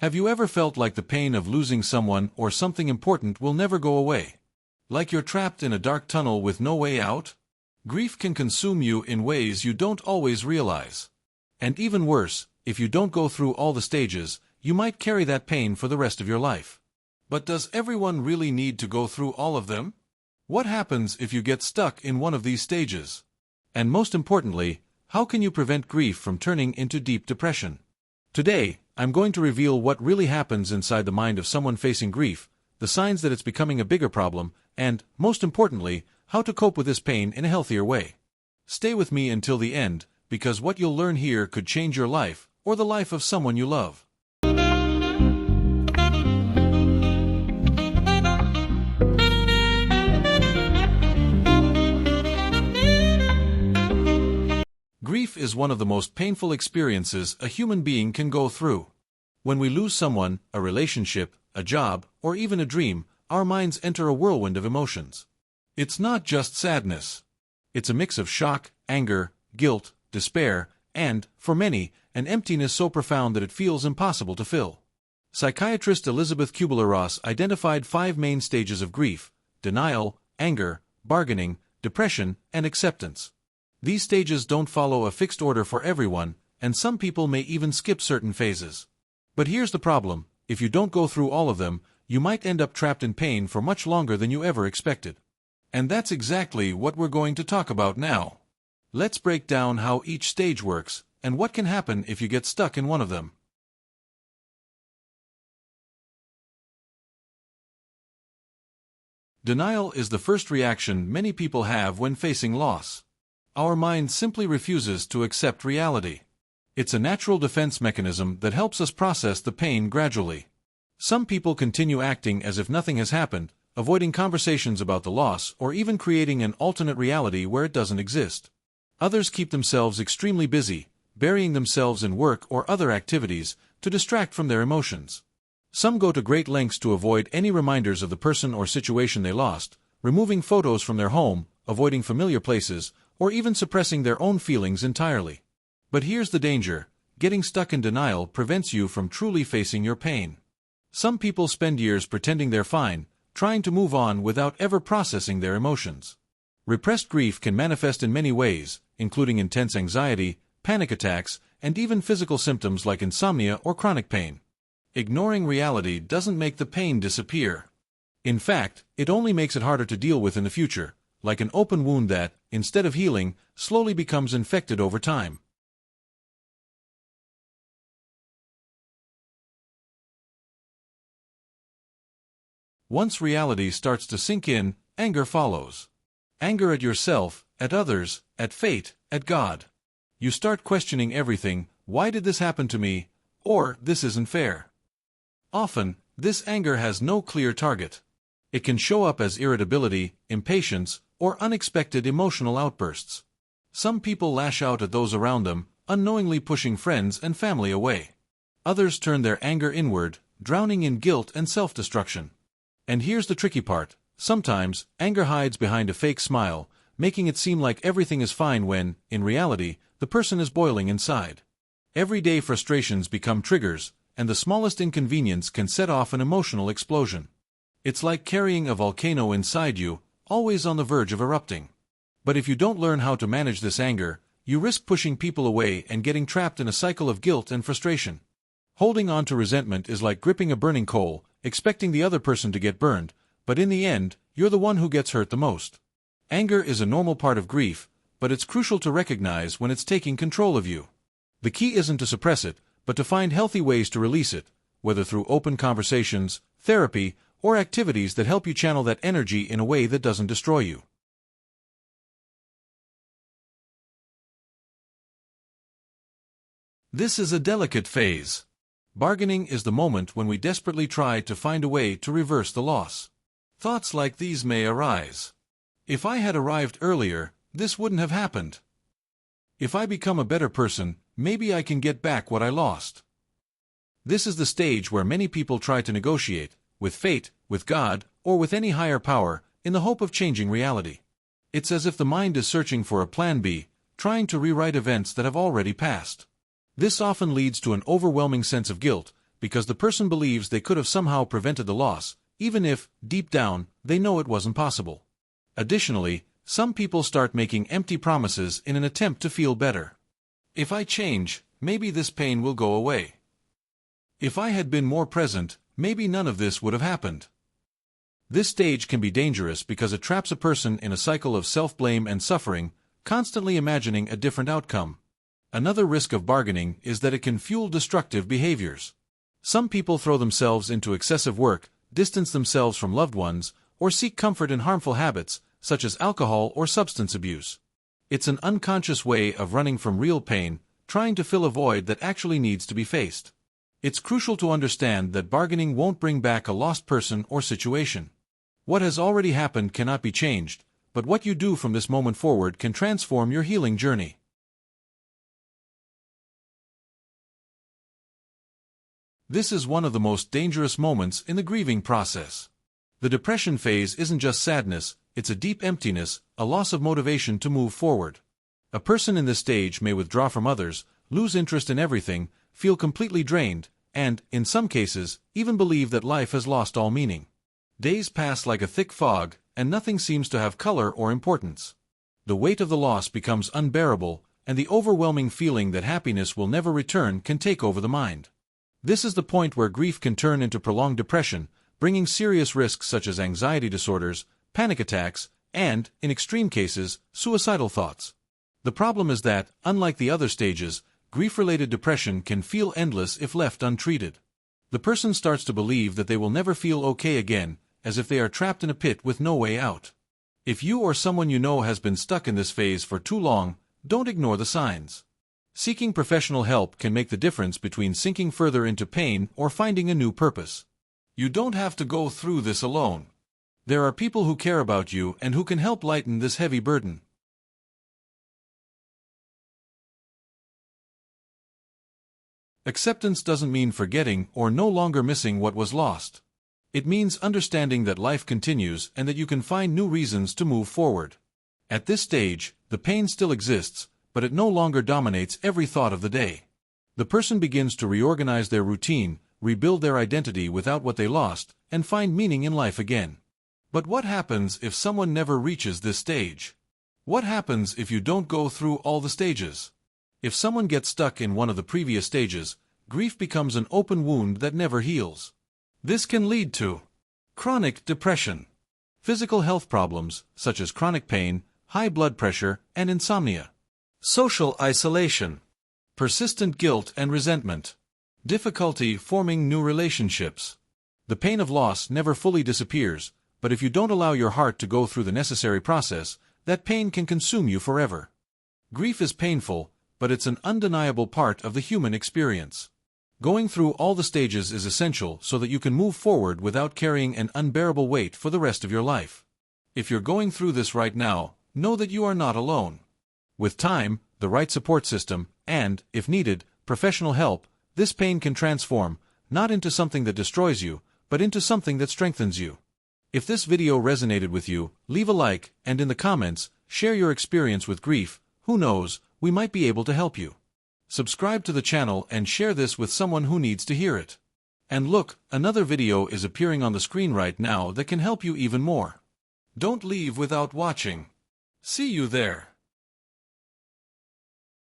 Have you ever felt like the pain of losing someone or something important will never go away? Like you're trapped in a dark tunnel with no way out? Grief can consume you in ways you don't always realize. And even worse, if you don't go through all the stages, you might carry that pain for the rest of your life. But does everyone really need to go through all of them? What happens if you get stuck in one of these stages? And most importantly, how can you prevent grief from turning into deep depression? Today, I'm going to reveal what really happens inside the mind of someone facing grief, the signs that it's becoming a bigger problem, and, most importantly, how to cope with this pain in a healthier way. Stay with me until the end, because what you'll learn here could change your life, or the life of someone you love. Grief is one of the most painful experiences a human being can go through. When we lose someone, a relationship, a job, or even a dream, our minds enter a whirlwind of emotions. It's not just sadness. It's a mix of shock, anger, guilt, despair, and, for many, an emptiness so profound that it feels impossible to fill. Psychiatrist Elisabeth Kübler-Ross identified 5 main stages of grief: denial, anger, bargaining, depression, and acceptance. These stages don't follow a fixed order for everyone, and some people may even skip certain phases. But here's the problem: if you don't go through all of them, you might end up trapped in pain for much longer than you ever expected. And that's exactly what we're going to talk about now. Let's break down how each stage works, and what can happen if you get stuck in one of them. Denial is the first reaction many people have when facing loss. Our mind simply refuses to accept reality. It's a natural defense mechanism that helps us process the pain gradually. Some people continue acting as if nothing has happened, avoiding conversations about the loss or even creating an alternate reality where it doesn't exist. Others keep themselves extremely busy, burying themselves in work or other activities to distract from their emotions. Some go to great lengths to avoid any reminders of the person or situation they lost, removing photos from their home, avoiding familiar places, or even suppressing their own feelings entirely. But here's the danger: getting stuck in denial prevents you from truly facing your pain. Some people spend years pretending they're fine, trying to move on without ever processing their emotions. Repressed grief can manifest in many ways, including intense anxiety, panic attacks, and even physical symptoms like insomnia or chronic pain. Ignoring reality doesn't make the pain disappear. In fact, it only makes it harder to deal with in the future, like an open wound that, instead of healing, slowly becomes infected over time. Once reality starts to sink in, anger follows. Anger at yourself, at others, at fate, at God. You start questioning everything: why did this happen to me? Or, this isn't fair. Often, this anger has no clear target. It can show up as irritability, impatience, or unexpected emotional outbursts. Some people lash out at those around them, unknowingly pushing friends and family away. Others turn their anger inward, drowning in guilt and self-destruction. And here's the tricky part: sometimes, anger hides behind a fake smile, making it seem like everything is fine when, in reality, the person is boiling inside. Everyday frustrations become triggers, and the smallest inconvenience can set off an emotional explosion. It's like carrying a volcano inside you, always on the verge of erupting. But if you don't learn how to manage this anger, you risk pushing people away and getting trapped in a cycle of guilt and frustration. Holding on to resentment is like gripping a burning coal, expecting the other person to get burned, but in the end, you're the one who gets hurt the most. Anger is a normal part of grief, but it's crucial to recognize when it's taking control of you. The key isn't to suppress it, but to find healthy ways to release it, whether through open conversations, therapy, or activities that help you channel that energy in a way that doesn't destroy you. This is a delicate phase. Bargaining is the moment when we desperately try to find a way to reverse the loss. Thoughts like these may arise. If I had arrived earlier, this wouldn't have happened. If I become a better person, maybe I can get back what I lost. This is the stage where many people try to negotiate, with fate, with God, or with any higher power, in the hope of changing reality. It's as if the mind is searching for a plan B, trying to rewrite events that have already passed. This often leads to an overwhelming sense of guilt, because the person believes they could have somehow prevented the loss, even if, deep down, they know it wasn't possible. Additionally, some people start making empty promises in an attempt to feel better. If I change, maybe this pain will go away. If I had been more present, maybe none of this would have happened. This stage can be dangerous because it traps a person in a cycle of self-blame and suffering, constantly imagining a different outcome. Another risk of bargaining is that it can fuel destructive behaviors. Some people throw themselves into excessive work, distance themselves from loved ones, or seek comfort in harmful habits, such as alcohol or substance abuse. It's an unconscious way of running from real pain, trying to fill a void that actually needs to be faced. It's crucial to understand that bargaining won't bring back a lost person or situation. What has already happened cannot be changed, but what you do from this moment forward can transform your healing journey. This is one of the most dangerous moments in the grieving process. The depression phase isn't just sadness, it's a deep emptiness, a loss of motivation to move forward. A person in this stage may withdraw from others, lose interest in everything, feel completely drained, and, in some cases, even believe that life has lost all meaning. Days pass like a thick fog, and nothing seems to have color or importance. The weight of the loss becomes unbearable, and the overwhelming feeling that happiness will never return can take over the mind. This is the point where grief can turn into prolonged depression, bringing serious risks such as anxiety disorders, panic attacks, and, in extreme cases, suicidal thoughts. The problem is that, unlike the other stages, grief-related depression can feel endless if left untreated. The person starts to believe that they will never feel okay again, as if they are trapped in a pit with no way out. If you or someone you know has been stuck in this phase for too long, don't ignore the signs. Seeking professional help can make the difference between sinking further into pain or finding a new purpose. You don't have to go through this alone. There are people who care about you and who can help lighten this heavy burden. Acceptance doesn't mean forgetting or no longer missing what was lost. It means understanding that life continues and that you can find new reasons to move forward. At this stage, the pain still exists, but it no longer dominates every thought of the day. The person begins to reorganize their routine, rebuild their identity without what they lost, and find meaning in life again. But what happens if someone never reaches this stage? What happens if you don't go through all the stages? If someone gets stuck in one of the previous stages, grief becomes an open wound that never heals. This can lead to chronic depression, physical health problems such as chronic pain, high blood pressure, and insomnia, social isolation, persistent guilt and resentment, difficulty forming new relationships. The pain of loss never fully disappears, but if you don't allow your heart to go through the necessary process, that pain can consume you forever. Grief is painful, but it's an undeniable part of the human experience. Going through all the stages is essential so that you can move forward without carrying an unbearable weight for the rest of your life. If you're going through this right now, know that you are not alone. With time, the right support system, and, if needed, professional help, this pain can transform, not into something that destroys you, but into something that strengthens you. If this video resonated with you, leave a like, and in the comments, share your experience with grief. Who knows, we might be able to help you. Subscribe to the channel and share this with someone who needs to hear it. And look, another video is appearing on the screen right now that can help you even more. Don't leave without watching. See you there.